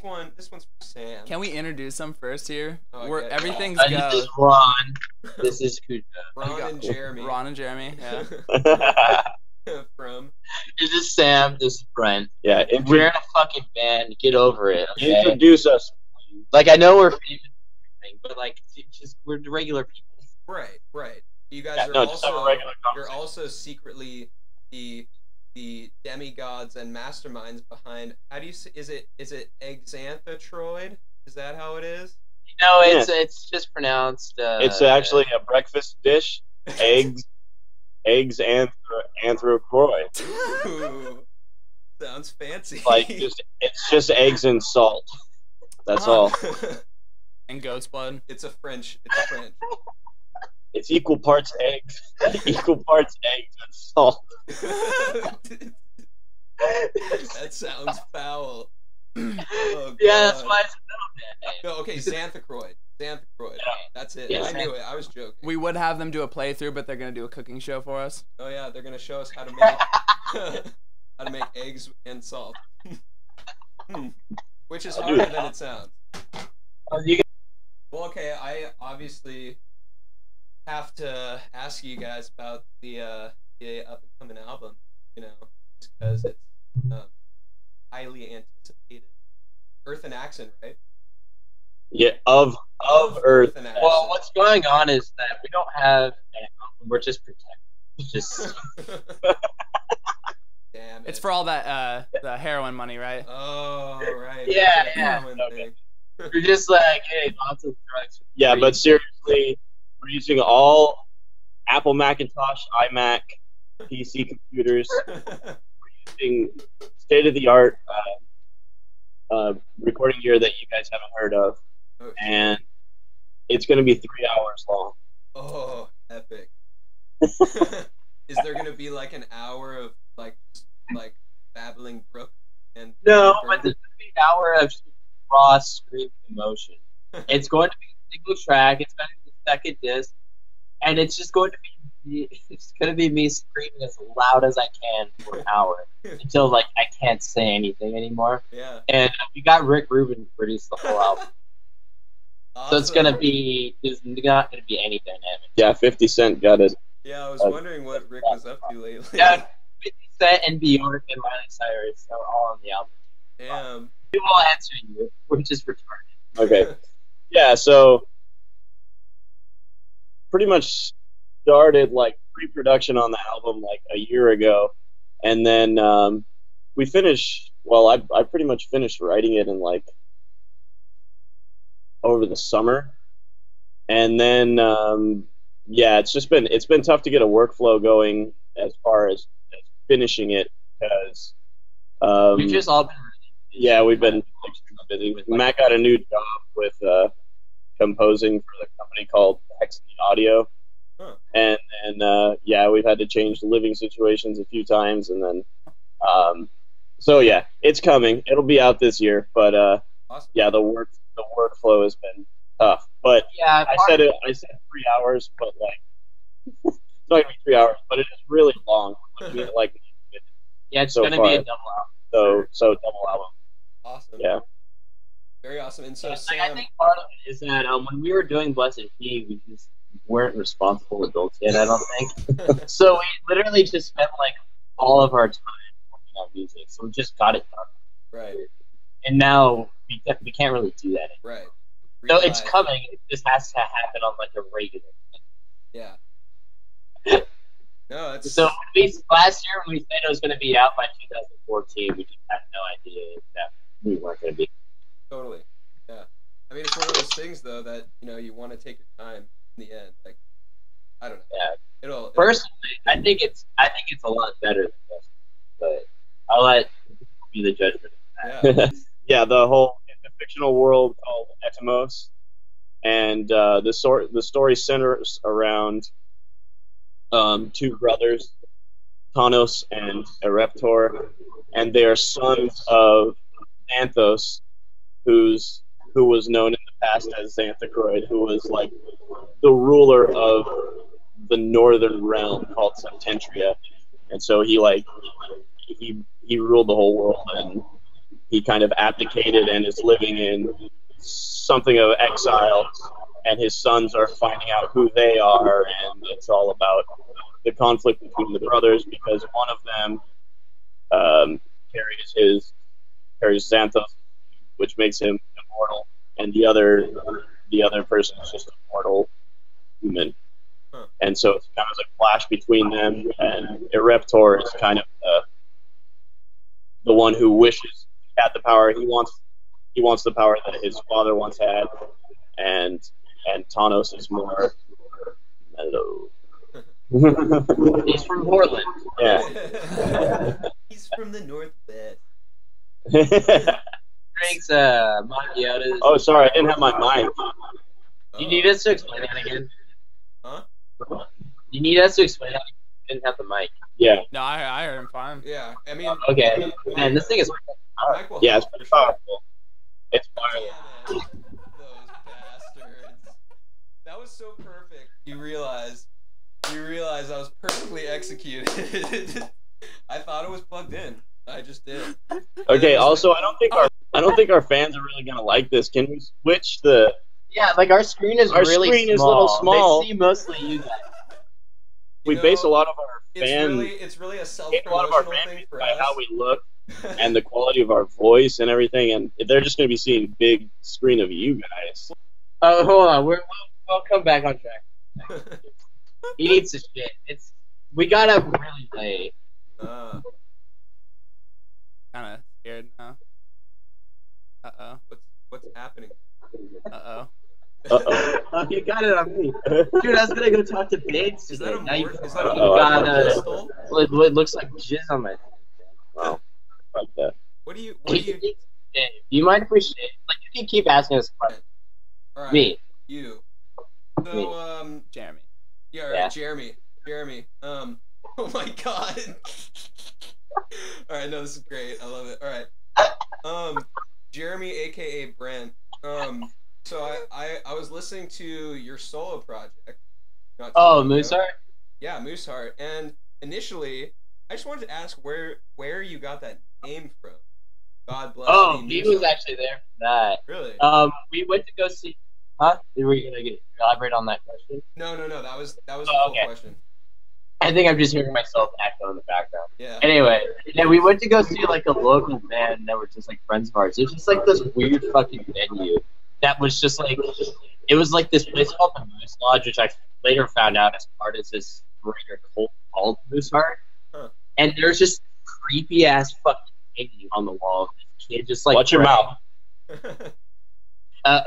one's for Sam. Can we introduce them first here? Oh, yeah. Everything's This go. is Ron. This is Kuja. Ron and Jeremy. Ron and Jeremy, yeah. From. This is Sam. This is Brent. Yeah, We're in a fucking band. Get over it. Okay? introduce us. Like, I know we're famous and everything, but like, just we're regular people. Right. You guys Yeah, are no, just have a also regular you're conversation. also secretly the demigods and masterminds behind. How do you say, is it Xanthochroid? Is that how it is? No, Yeah. it's just pronounced. It's actually a breakfast dish. Eggs anthrochroid. Ooh, sounds fancy. Like it's just eggs and salt. That's all. And goat's blood. It's French. It's equal parts eggs, equal parts eggs and salt. That sounds foul. Oh, Yeah, that's God. why it's a middle band. No, okay, Xanthochroid. That's it. Yeah. I knew it. I was joking. We would have them do a playthrough, but they're gonna do a cooking show for us. Oh yeah, they're gonna show us how to make how to make eggs and salt. Which is harder than it sounds. Well, okay, I obviously have to ask you guys about the up and coming album, just because it's highly anticipated. Earth and Accent, right? Yeah, of Earth. and Accent. Well, what's going on is that we don't have an album. We're just protected. Just Damn it. It's for all that the heroin money, right? Oh, right. Yeah, That's a yeah. common Okay. thing. we're just like, hey, lots of drugs. Yeah, but seriously, we're using all Apple Macintosh, iMac, PC computers. Using state-of-the-art recording gear that you guys haven't heard of, Oh, and it's going to be 3 hours long. oh, epic. Is there gonna be like an hour of like babbling brook and No, but there's going to be an hour of raw screaming emotion. It's going to be a single track. It's going to be the second disc, and it's just going to be me screaming as loud as I can for an hour until like I can't say anything anymore. Yeah. And we got Rick Rubin produce the whole album, Awesome. so it's gonna be there's not gonna be any dynamic. Yeah, 50 Cent got it. Yeah, I was wondering what Rick was up to lately. Yeah, 50 Cent and Bjork and Miley Cyrus are all on the album. Damn. We will answer you. We're just retarded. Okay. Yeah, so pretty much started like pre-production on the album like a year ago, and then we finished. Well, I pretty much finished writing it in like over the summer, and then yeah, it's been tough to get a workflow going as far as finishing it because We've just all been yeah, we've been extremely busy. Matt got a new job with composing for the company called Hex Audio. Huh. And yeah, we've had to change the living situations a few times, and then so yeah, it's coming. It'll be out this year, but Awesome. yeah, the workflow has been tough. But yeah. I said 3 hours, but like it's not gonna be 3 hours, but it is really long. We're looking at, like Yeah, it's so gonna far. be a double album. so double album. Awesome. Yeah. Very awesome. And so Like, Sam, I think part of it is that when we were doing Blessed Key, we just weren't responsible adults yet, I don't think. So we literally just spent like all of our time working on music, so we just got it done. right, And now we can't really do that anymore. right. So it's Real life. coming. It just has to happen on like a regular. Yeah. No, that's So last year when we said it was going to be out by 2014, we just had no idea that we weren't going to be. totally. Yeah. I mean, it's one of those things though that you want to take your time in the end. Like, I don't know. Yeah. It'll Personally, I think it's a lot better than this, but I'll let people be the judgment of that. Yeah. Yeah, it's a fictional world called Etymos, and the story centers around two brothers, Tanos and Ereptor, and they are sons of Xanthos, who was known in the past as Xanthochroid, who was like the ruler of the northern realm called Septentria, and so he ruled the whole world, and he kind of abdicated and is living in something of exile, and his sons are finding out who they are, and it's all about the conflict between the brothers because one of them carries Xanthos, which makes him immortal, and the other person is just a mortal human. And so it's kind of like a clash between them, and Ereptor is kind of the one who wishes he had the power. He wants the power that his father once had, and Tanos is more mellow. He's from Portland. Yeah. He's from the Northwest. Drinks macchiatos. Oh, sorry, I didn't have my mic. You need us to explain that again? Huh? You need us to explain that you didn't have the mic. Yeah. No, I heard him fine. Yeah, I mean. Okay. Man, this thing is... Mike will Yeah, it's help pretty for sure. powerful. It's wireless. Damn it. Those bastards. That was so perfect. You realize I was perfectly executed. I thought it was plugged in. I just did. Okay. Also, I don't think our fans are really gonna like this. Can we switch the? Yeah, like our screen is really screen small. is a little small. They see mostly you guys. We base a lot of our It's really a a lot of our self-promotional fan thing base for by us. how we look and the quality of our voice and everything, and they're just gonna be seeing a big screen of you guys. Oh, hold on. We'll come back on track. He needs to shit. We got up really late. uh, Kind of scared now. Uh-oh. what's happening? Uh-oh. Uh-oh. You got it on me. Dude, I was gonna go talk to Bates Is today. that a Now you morph? Is that a got pistol? what looks like jizz on my... Wow. Like that. What do you? Do you mind if we shit? Like, you can keep asking us questions. All right, Me. You. Me. So Jeremy. yeah, all right, Yeah. Jeremy. Oh my god. All right, no, this is great. I love it. All right. Jeremy, aka Brent. So I was listening to your solo project. not too Oh, long ago. Mooseheart? Yeah, Mooseheart. And initially, I just wanted to ask where you got that name from. God bless. Oh, thee, he was Mooseheart. actually there for that. Really? We went to go see... Huh? Were you gonna elaborate on that question? No. That was the Oh, full okay. question. I think I'm just hearing myself echo in the background. Yeah. Anyway, yeah, we went to go see like a local band that were just like friends of ours. It was just like this weird fucking venue that was just like, it was like this place called the Moose Lodge, which I later found out as part of this greater cult called Mooseheart. Huh. And there's just creepy ass fucking painting on the wall. This kid just like Watch your mouth.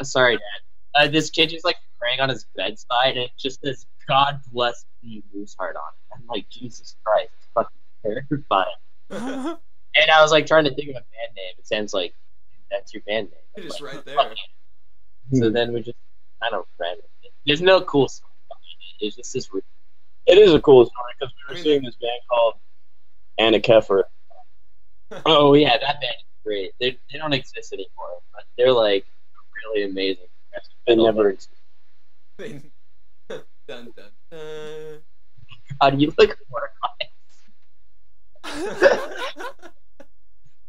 Sorry, Dad. This kid just like praying on his bedside, and it just says "God bless me, Mooseheart" on it. I'm like, Jesus Christ, it's fucking terrifying. And I was like trying to think of a band name. It sounds like that's your band name. You're just Like, right there. fuck it. So then we just kind of ran with it. There's no cool song behind it. It's just this. It is a cool story because we were I mean, seeing this band called Anna Keffer. Oh yeah, that band is great. They don't exist anymore, but they're like really amazing. It never. dun dun dun. God, you look horrified.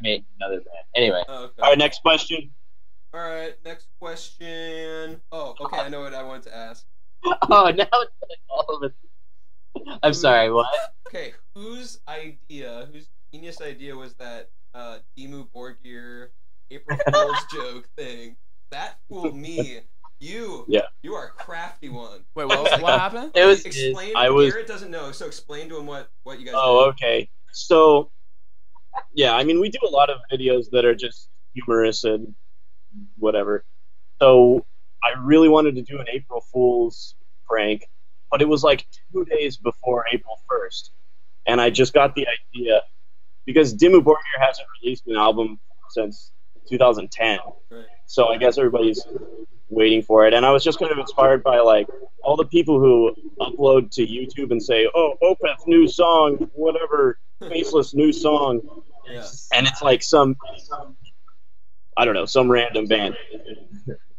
Made another band. Anyway. Oh, okay. All right, next question. All right, next question. Oh, okay, I know what I wanted to ask. Oh, now it's like all of it. I'm sorry, what? Okay, whose genius idea was that Dimmu Borgir April Fool's joke thing? That fooled me. You are a crafty one. Wait, what happened? It was Explain. was- Garrett doesn't know, so explain to him what you guys. Oh, okay. So, yeah, I mean, we do a lot of videos that are just humorous and whatever. So, I really wanted to do an April Fool's prank, but it was like 2 days before April 1st. And I just got the idea because Dimmu Borgir hasn't released an album since 2010. Right. So I guess everybody's waiting for it. And I was just kind of inspired by like all the people who upload to YouTube and say, "Oh, Opeth new song, whatever, faceless new song," Yeah. and it's like some random band.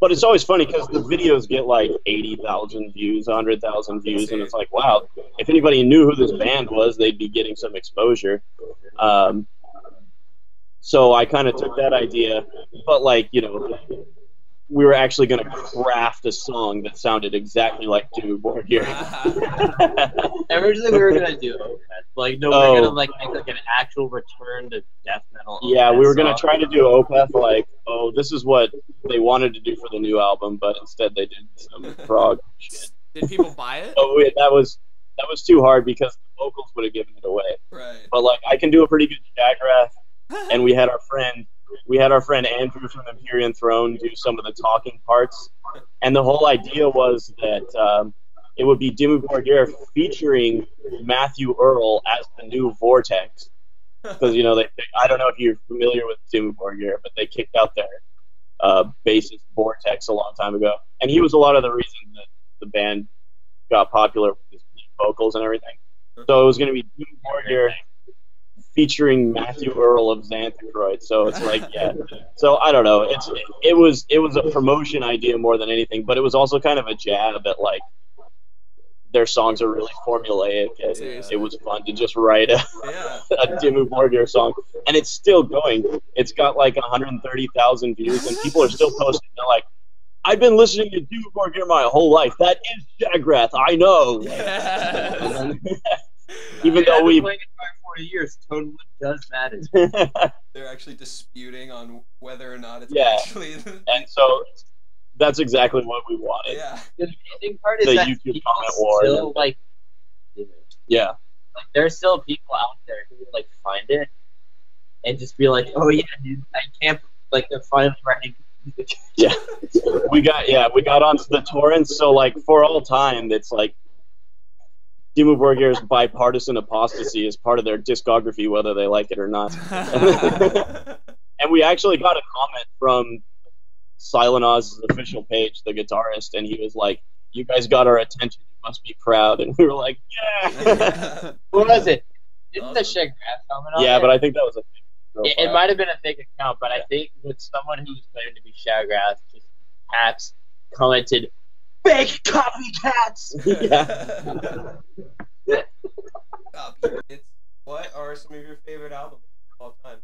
But it's always funny because the videos get like 80,000 views, 100,000 views, and it's like, wow, if anybody knew who this band was, they'd be getting some exposure. So I kind of took that idea, but like, you know, we were actually going to craft a song that sounded exactly like Dimmu Borgir. Originally, we were gonna do Opeth. Like, no, we were gonna like make like an actual return to death metal. Yeah, Opeth we were gonna song. try to do Opeth, like, oh, this is what they wanted to do for the new album, but instead they did some prog shit. Did people buy it? Oh, wait, that was too hard because the vocals would have given it away. Right. But like, I can do a pretty good Shagrath, and we had our friend Andrew from Empyrean Throne do some of the talking parts, and the whole idea was that it would be Dimmu Borgir featuring Matthew Earl as the new Vortex, because you know I don't know if you're familiar with Dimmu Borgir, but they kicked out their bassist Vortex a long time ago, and he was a lot of the reason that the band got popular with his vocals and everything. So it was going to be Dimmu Borgir featuring Matthew Earl of Xanthochroid. So it's like, yeah. So I don't know. It was a promotion idea more than anything, but it was also kind of a jab at like their songs are really formulaic. And it was fun to just write a Dimmu Borgir song, and it's still going. It's got like 130,000 views, and people are still posting. They're like, I've been listening to Dimmu Borgir my whole life. That is Shagrath. I know. Yeah. Even though we've playing it for 40 years, totally does matter. They're actually disputing on whether or not it's Yeah. actually. And so that's exactly what we wanted. Yeah. The amazing part is The that YouTube people comment war. still like Yeah. there's still people out there who like find it and just be like, oh yeah, dude, I can't like they're finally writing. Yeah. We got onto the torrents, so like for all time it's like Dimmu Borgir's bipartisan apostasy is part of their discography, whether they like it or not. And we actually got a comment from Silent Oz's official page, the guitarist, and he was like, "You guys got our attention. You must be proud." And we were like, "Yeah." What was it? Didn't the Shagrath comment on Yeah, it? but I think that was a fake It might have been a fake account, but I think with someone who's claimed to be Shagrath, just perhaps commented, "Fake copycats." Yeah. It's, what are some of your favorite albums of all time?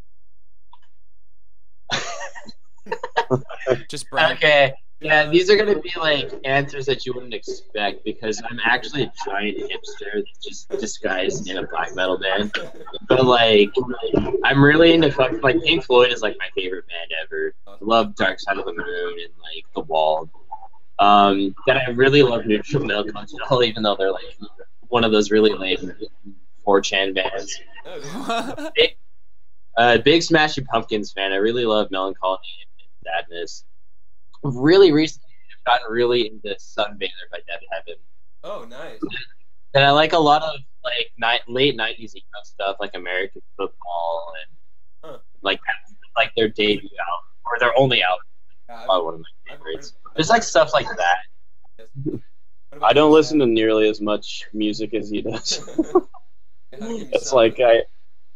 Just brag. Okay, yeah, these are gonna be like answers that you wouldn't expect because I'm actually a giant hipster, just disguised in a black metal band. But like, I'm really into like Pink Floyd is like my favorite band ever. I love Dark Side of the Moon and like The Wall. Then I really love Neutral Milk Hotel, even though they're like one of those really lame 4chan bands. Big Smashing Pumpkins fan. I really love Melancholy and Sadness. Really recently, I've gotten really into Sunbather by Dead Heaven. Oh, nice. And I like a lot of like late '90s emo stuff, like American Football and like their debut album or their only album. Probably one of my favorites. There's like stuff like that. I don't listen to nearly as much music as he does. It's like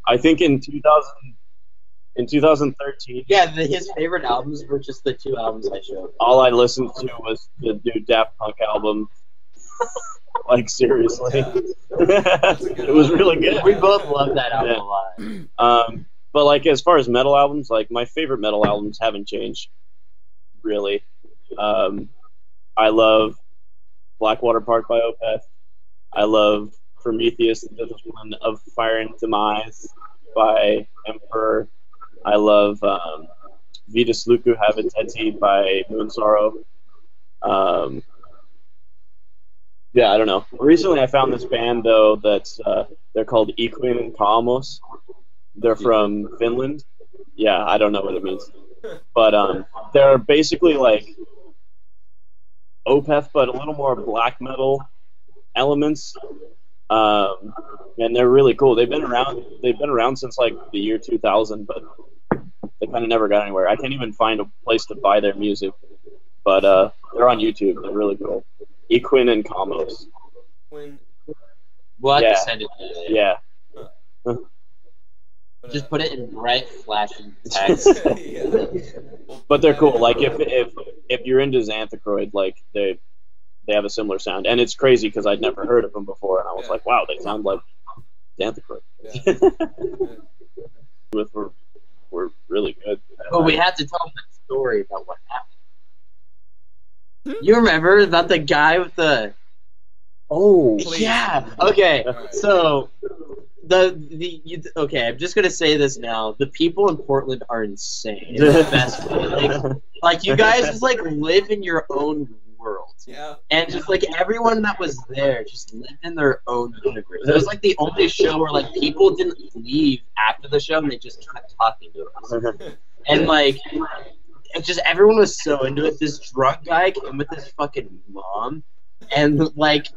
I think in 2013, Yeah, his favorite albums were just the two albums I showed. all I listened to was the new Daft Punk album. Like seriously, it was really good. We both love that album a lot. But like as far as metal albums, like my favorite metal albums haven't changed really. I love Blackwater Park by Opeth. I love Prometheus, the Discipline of Fire and Demise by Emperor. I love Vitas Luku Habitati by Moon Sorrow. Yeah, I don't know. Recently I found this band, though, that's they're called Equin and Kalmos. They're from Finland. Yeah, I don't know what it means. But they're basically like Opeth, but a little more black metal elements. And they're really cool. They've been around since like the year 2000, but they kind of never got anywhere. I can't even find a place to buy their music, but they're on YouTube. They're really cool. Equin and Kalmos. We'll have Yeah. to send it to you. Yeah. Just put it in bright flashing text. But they're cool. Like if you're into Xanthochroid, like they have a similar sound, and it's crazy because I'd never heard of them before, and I was like, wow, they sound like Xanthochroid. Yeah. With were really good. But we had to tell them that story about what happened. You remember about the guy with the... Oh, Please. Yeah. Okay. Alright. So okay, I'm just gonna say this now. The people in Portland are insane. In the best way. Like you guys just like live in your own world. Yeah. And just like everyone that was there just lived in their own universe. It was like the only show where like people didn't leave after the show and they just kept talking to us. And like it just everyone was so into it. This drunk guy came with his fucking mom. And he like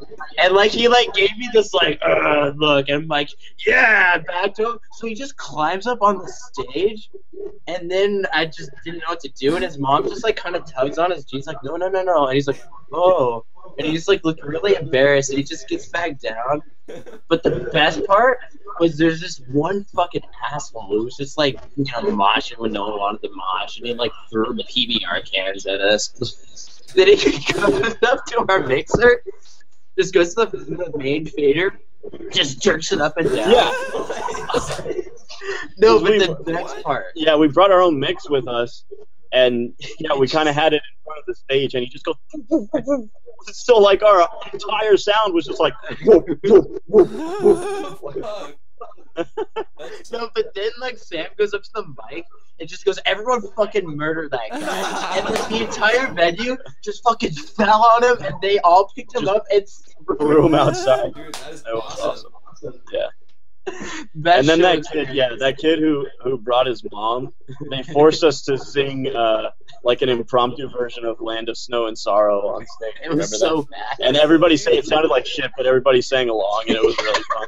gave me this like look, and I'm like, yeah, back to him. So he just climbs up on the stage, and then I just didn't know what to do, and his mom just like kind of tugs on his jeans, like no, and he's like, oh, and he just like looked really embarrassed, and he just gets back down. But the best part was there's this one fucking asshole who was just like, you know, moshing when no one wanted to mosh, and he like threw the PBR cans at us. Then he goes up to our mixer, just goes to the main fader, just jerks it up and down. Yeah. No, but the next part. Yeah, we brought our own mix with us, and yeah, we kind of had it in front of the stage, and he just goes. So like our entire sound was just like. No, but then like Sam goes up to the mic and just goes, everyone fucking murder that guy. And like the entire venue just fucking fell on him, and they all picked him up and Threw him outside. Dude, that is That was awesome. awesome. Yeah. That And then show that kid who brought his mom, they forced us to sing like an impromptu version of Land of Snow and Sorrow on stage. It Remember was so that? bad. And everybody sang, it sounded like shit, but everybody sang along, and it was really fun.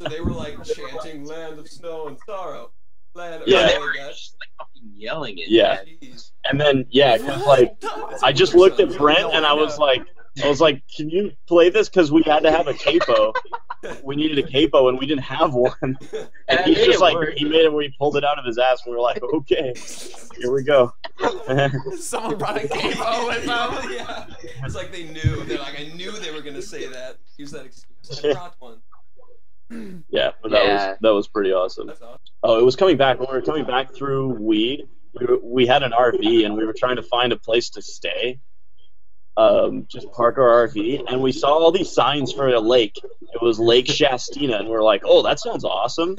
So they were like chanting "Land of Snow and Sorrow." Land of Yeah, they oh, were gosh. just like fucking yelling it. Yeah. Jeez. And then, yeah, 'cause, like, I just looked at Brent, and I was like, can you play this? Because we had to have a capo. We needed a capo, and we didn't have one. And And he's I made just it like, work. he made it where he pulled it out of his ass, and we were like, okay, here we go. Someone brought a capo with them. Yeah. It's like they knew. They're like, I knew they were gonna say that. Use that excuse. I brought one. Yeah, but Yeah. that was pretty awesome. That's awesome. Oh, it was coming back. When we were coming back through Weed, we had an RV, and we were trying to find a place to stay. Just park our RV, and we saw all these signs for a lake. It was Lake Shastina, and we were like, oh, that sounds awesome.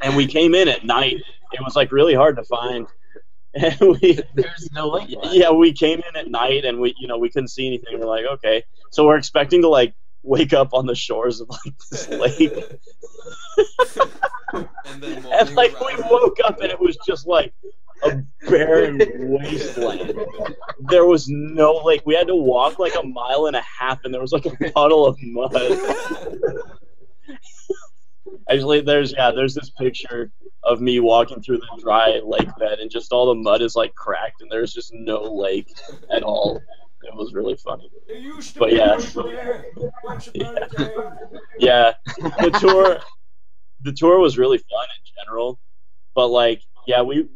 And we came in at night. It was like really hard to find. And There's no lake. yeah, we came in at night, and we couldn't see anything. We're like, okay. So we're expecting to like wake up on the shores of like this lake. And then And like we woke up, and it was just like a barren wasteland. There was no lake. We had to walk like a mile and a half, and there was like a puddle of mud. Actually, there's this picture of me walking through the dry lake bed, and just all the mud is like cracked, and there's just no lake at all. It was really funny. But yeah. Yeah, the tour was really fun in general, but like, yeah, we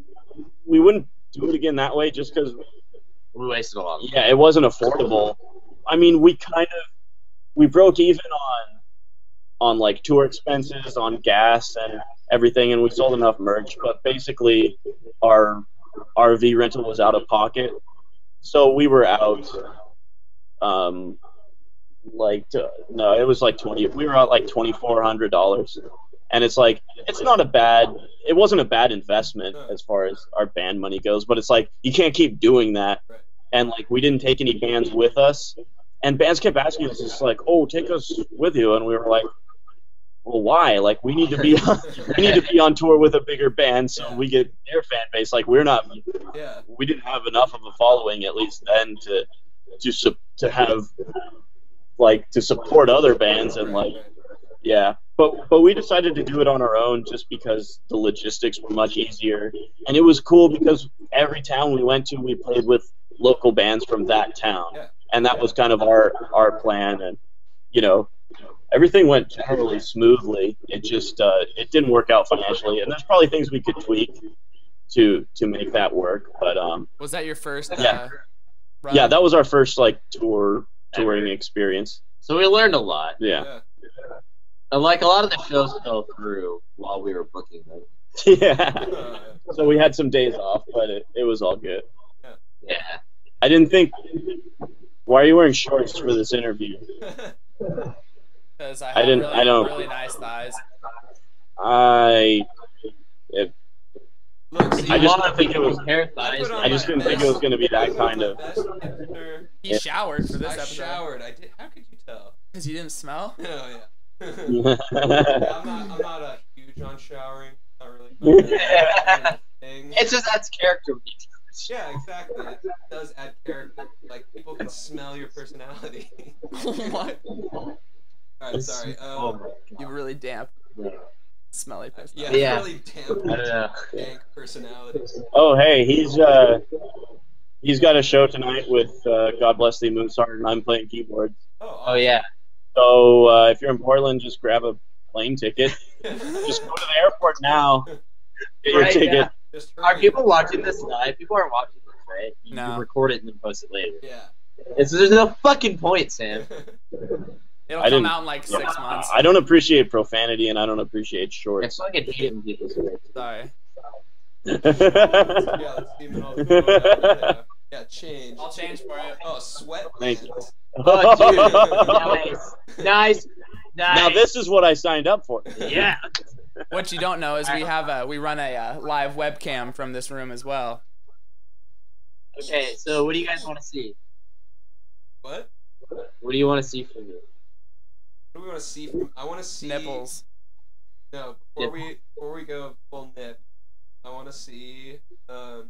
wouldn't do it again that way just because, We wasted a lot. yeah, it wasn't affordable. I mean, we broke even on like tour expenses, on gas and everything, and we sold enough merch, but basically our RV rental was out of pocket, so we were out. No, it was like 20. We were out like $2,400, and it's like it wasn't a bad investment as far as our band money goes, but it's like you can't keep doing that, and like we didn't take any bands with us, and bands kept asking us, just like, oh, take us with you, and we were like, well, why? Like we need to be on tour with a bigger band so we get their fan base. Like we didn't have enough of a following at least then to have like to support other bands, and like, yeah, but we decided to do it on our own just because the logistics were much easier, and it was cool because every town we went to, we played with local bands from that town, and that was kind of our plan, and you know, everything went generally smoothly. It just it didn't work out financially, and there's probably things we could tweak to make that work, but Was that your first? Yeah. Run? yeah, that was our first like touring experience. So we learned a lot. Yeah. Like a lot of the shows fell through while we were booking them. Yeah. So we had some days off, but it was all good. Yeah. I didn't think. Why are you wearing shorts for this interview? Because I I didn't- have I don't- really nice thighs. Look, see, I just Want didn't think it was. hair thighs. put on I just my didn't think it was going to be that kind of. best hipster- He showered for this I episode. showered. I did. How could you tell? Because you didn't smell? Oh yeah. Yeah, I'm not a huge on showering. Not really. Thing. It's just that's character features. Yeah, exactly. It does add character. Like people can smell your personality. What? All right, sorry. Oh my god. You have a really damp, smelly person. Yeah, Yeah. really damp, I don't know. dank personality. Oh, hey, he's got a show tonight with God Bless Thee Moonsart, and I'm playing keyboards. Oh yeah. So if you're in Portland, just grab a plane ticket. Just go to the airport now. Get your Right, ticket. yeah. Just Are hurry. people watching this live? People aren't watching this, right? You No. record it and then post it later. Yeah. There's no fucking point, Sam. It'll I come didn't- out in like 6 months. I don't appreciate profanity, and I don't appreciate I shorts. fucking hate it when people swear. Sorry. Yeah, let's leave it all going. Yeah, change. I'll change for it. Oh, sweat. Thank you. Oh, dude. Nice. Now this is what I signed up for. Yeah. What you don't know is we run a live webcam from this room as well. Okay, so what do you guys want to see? What? What do you want to see from me? What do we want to see? I want to see Nipples. No, before we go full nip, I want to see. Can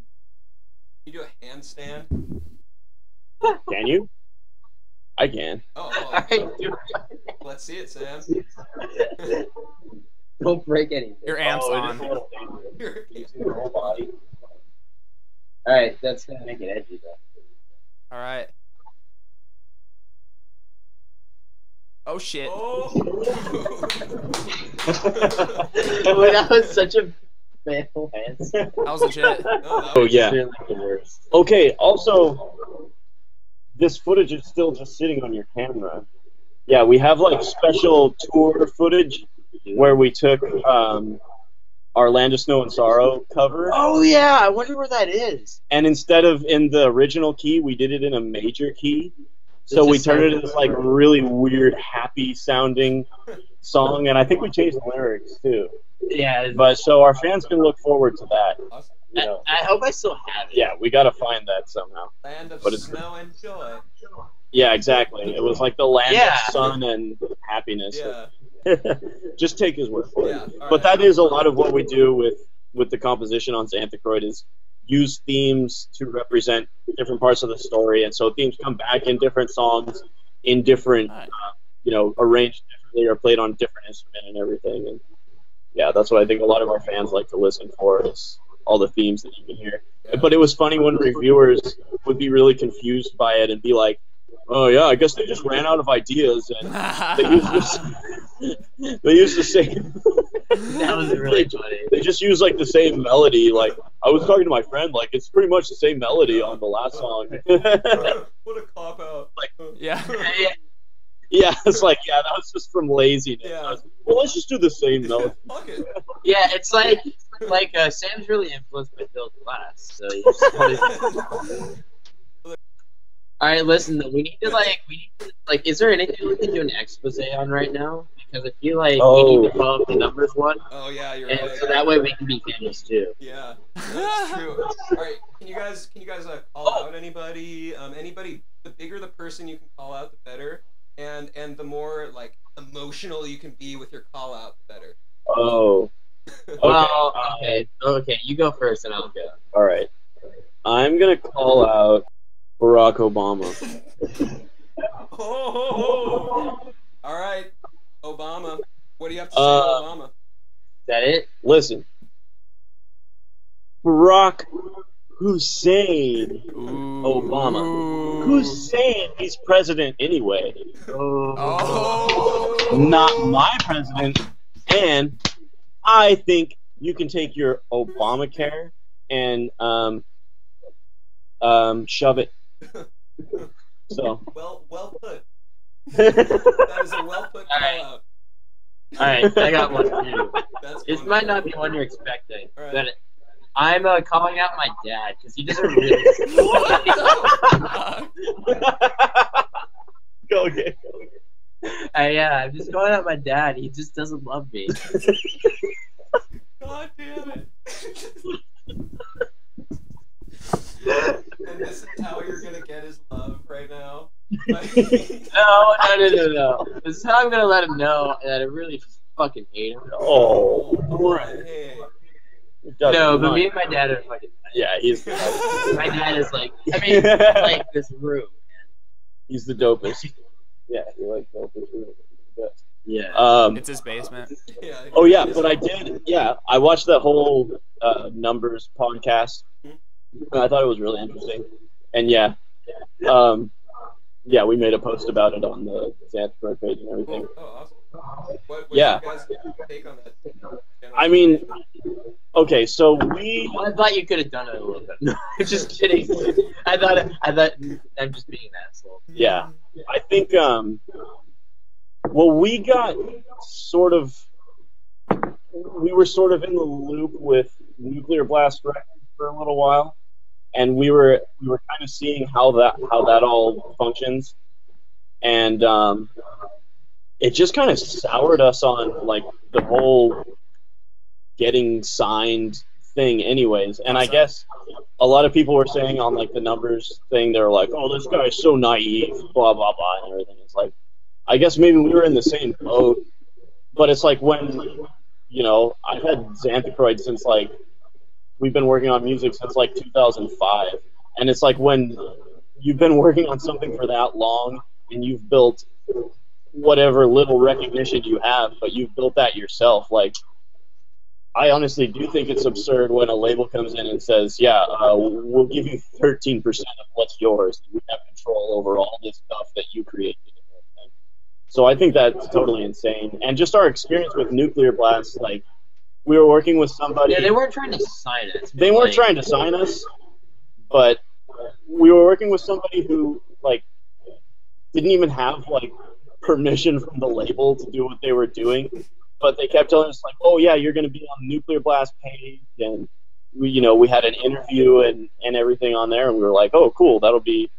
you do a handstand? Can you? I can. Oh, Alright, dude. let's see it, Sam. Don't break anything. Your amp's on. Alright, that's gonna make it edgy though. All right. Oh shit. Oh. That was such a fail answer. That was legit. Oh yeah. Really the worst. Okay. Also, this footage is still just sitting on your camera. Yeah, we have like special tour footage where we took our Land of Snow and Sorrow cover, Oh yeah, I wonder where that is. and instead of in the original key, we did it in a major key. So we turned it into this like really weird, happy sounding song, and I think we changed the lyrics too. Yeah, But so our fans can look forward to that. Awesome. You know. I hope I still have it. Yeah, we gotta find that somehow. Land of But it's- snow and joy. Yeah, exactly. It was like the land Yeah. of sun and happiness. Yeah. Just take his word for it. Yeah. All But right. that is a lot of what we do with the composition on Xanthochroid is use themes to represent different parts of the story, and so themes come back in different songs, in different, Alright. arranged differently or played on different instrument and everything. And yeah, that's what I think a lot of our fans like to listen for is all the themes that you can hear. But it was funny when reviewers would be really confused by it and be like, "Oh yeah, I guess they just ran out of ideas and they used the same." That was really funny. They just use like the same melody. Like I was talking to my friend, like it's pretty much the same melody on the last song. What a cop out. Yeah. Yeah, it's like that was just from laziness. Yeah. I was, well, let's just do the same melody. Fuck it. Yeah, it's like Sam's really influenced by Bill Glass. So you just wanna... All right, listen. We need to is there anything we can do an expose on right now? Because I feel like we need to follow up the numbers one, Oh yeah, you're and right. so that way we can be famous too. Yeah, that's true. All right, can you guys call out anybody? Anybody, the bigger the person you can call out, the better. And the more like emotional you can be with your call out, the better. Oh. Well, okay. You go first, and I'll go. All right. I'm gonna call out Barack Obama. Oh. All right, Obama. What do you have to say, Obama? Is that it? Listen, Barack Hussein Obama. Hussein, he's president anyway. Oh. Not my president. And I think you can take your Obamacare and shove it. So Well put. That is a well put call out. Alright, I got one too. That's This one might for not me. be one you're expecting, Alright. but I'm calling out my dad because he doesn't really. What the fuck? Go again. I'm just calling out my dad. He just doesn't love me. God damn it. And this is how you're gonna get his love right now? No. This is how I'm gonna let him know that I really fucking hate him. Oh, Alright, hey. No, but me and my dad are fucking. Yeah, he's My dad is like, like this room, man. he's the dopest. Yeah, he likes dopest. Yeah. It's his basement. Yeah, Oh yeah, but I did. Yeah, I watched that whole numbers podcast. And I thought it was really interesting. And yeah, we made a post about it on the Xanthochroid page and everything. Oh, awesome. What's Yeah. your guys' take on that? I mean, okay, so we. Well, I thought you could have done it a little bit. No, I'm just kidding. I thought I'm just being an asshole. Yeah, I think. Well, we got sort of. We were sort of in the loop with Nuclear Blast Records for a little while, and we were kind of seeing how that all functions, and it just kind of soured us on like the whole getting signed thing, anyways. And I guess a lot of people were saying on like the numbers thing, they were like, "Oh, this guy's so naive," blah blah blah, and everything. It's like, I guess maybe we were in the same boat, but it's like when, you know, I've had Xanthochroid since like, we've been working on music since like 2005, and it's like when you've been working on something for that long and you've built whatever little recognition you have, but you've built that yourself. Like, I honestly do think it's absurd when a label comes in and says, "Yeah, we'll give you 13% of what's yours. We have control over all this stuff that you created." So I think that's totally insane. And just our experience with Nuclear Blast, like, we were working with somebody. Yeah, they weren't trying to sign us. They weren't trying to sign us, but we were working with somebody who, like, didn't even have, like, permission from the label to do what they were doing. But they kept telling us, like, "Oh, yeah, you're going to be on the Nuclear Blast page." And, we had an interview and everything on there. And we were like, "Oh, cool, that'll be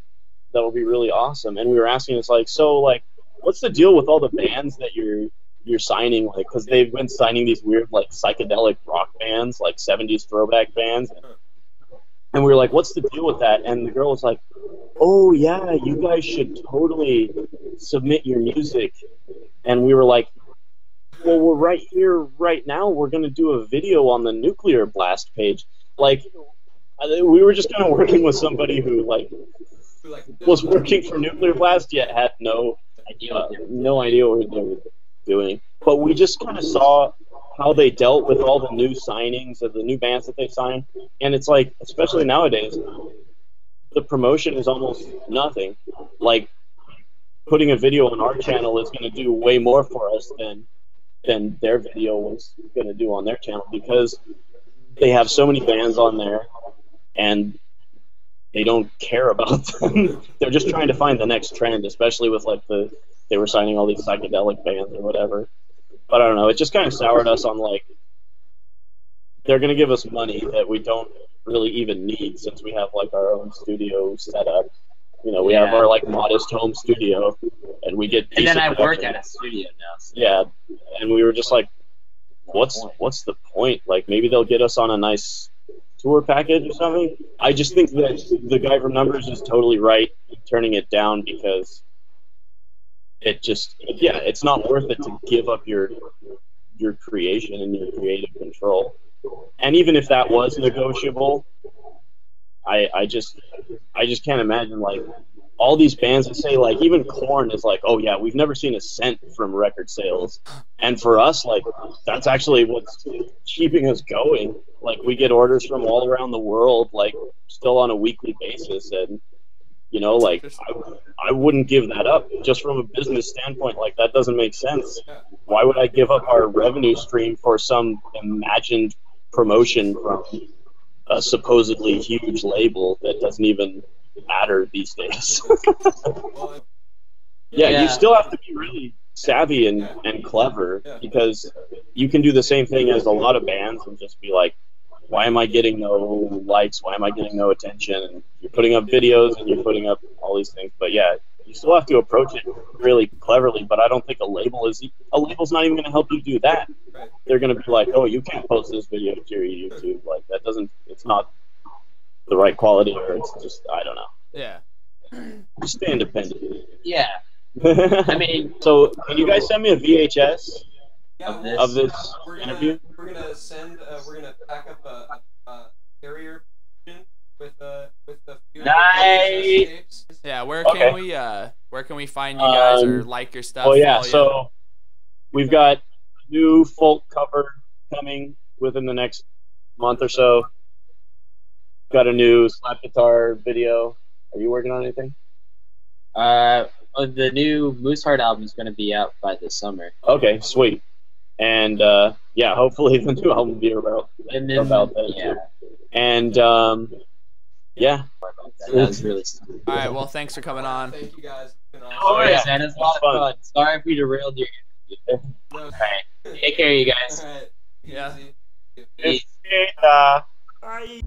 really awesome." And we were asking us, like, "So, like, what's the deal with all the bands that you're signing?" Like, because they've been signing these weird, like, psychedelic rock bands, like 70s throwback bands. And we were like, "What's the deal with that?" And the girl was like, "Oh, yeah, you guys should totally submit your music." And we were like, "Well, we're right here, right now. We're going to do a video on the Nuclear Blast page." Like, we were just kind of working with somebody who, like, was working for Nuclear Blast, yet had no idea what they were doing. But we just kind of saw how they dealt with all the new signings of the new bands that they signed. And it's like, especially nowadays, the promotion is almost nothing. Like, putting a video on our channel is going to do way more for us than their video was going to do on their channel, because they have so many bands on there and they don't care about them. They're just trying to find the next trend, especially with like they were signing all these psychedelic bands or whatever. But I don't know, it just kind of soured us on, like, they're going to give us money that we don't really even need, since we have like our own studio set up. We have our like modest home studio, and we get And then I production. work at a studio now. So. Yeah, and we were just like, what's the point? Like, maybe they'll get us on a nice tour package or something. I just think that the guy from Numbers is totally right in turning it down, because it's not worth it to give up your creation and your creative control. And even if that was negotiable, I just can't imagine, like, all these bands that say, like, even Korn is like, "Oh yeah, we've never seen a cent from record sales," and for us, like, that's actually what's keeping us going. Like, we get orders from all around the world, like, still on a weekly basis, and like, I wouldn't give that up just from a business standpoint. Like, that doesn't make sense. Why would I give up our revenue stream for some imagined promotion from a supposedly huge label that doesn't even matter these days? Yeah, you still have to be really savvy and clever because you can do the same thing as a lot of bands and just be like, why am I getting no likes? Why am I getting no attention? And you're putting up videos and you're putting up all these things. But yeah, you still have to approach it really cleverly. But I don't think a label's not even going to help you do that. They're going to be like, oh, you can't post this video to your YouTube. Like it's not the right quality, or it's just, I don't know. Yeah. Just stay independent. Yeah. I mean, so can you guys send me a VHS of this interview? We're gonna pack up a carrier with a few Nice. tapes. Yeah, where can we find you guys or like your stuff? Well, yeah, so we've got a new folk cover coming within the next month or so. Got a new slap guitar video. Are you working on anything? The new Mooseheart album is going to be out by this summer. Okay, sweet. And yeah, hopefully the new album will be about then too. And yeah, that was really. All right, well, thanks for coming on. Thank you guys. Oh yeah, man, it's a lot of fun. Sorry if we derailed your interview. No, All right, take care, you guys. all right. Yeah. Easy. Peace. Bye.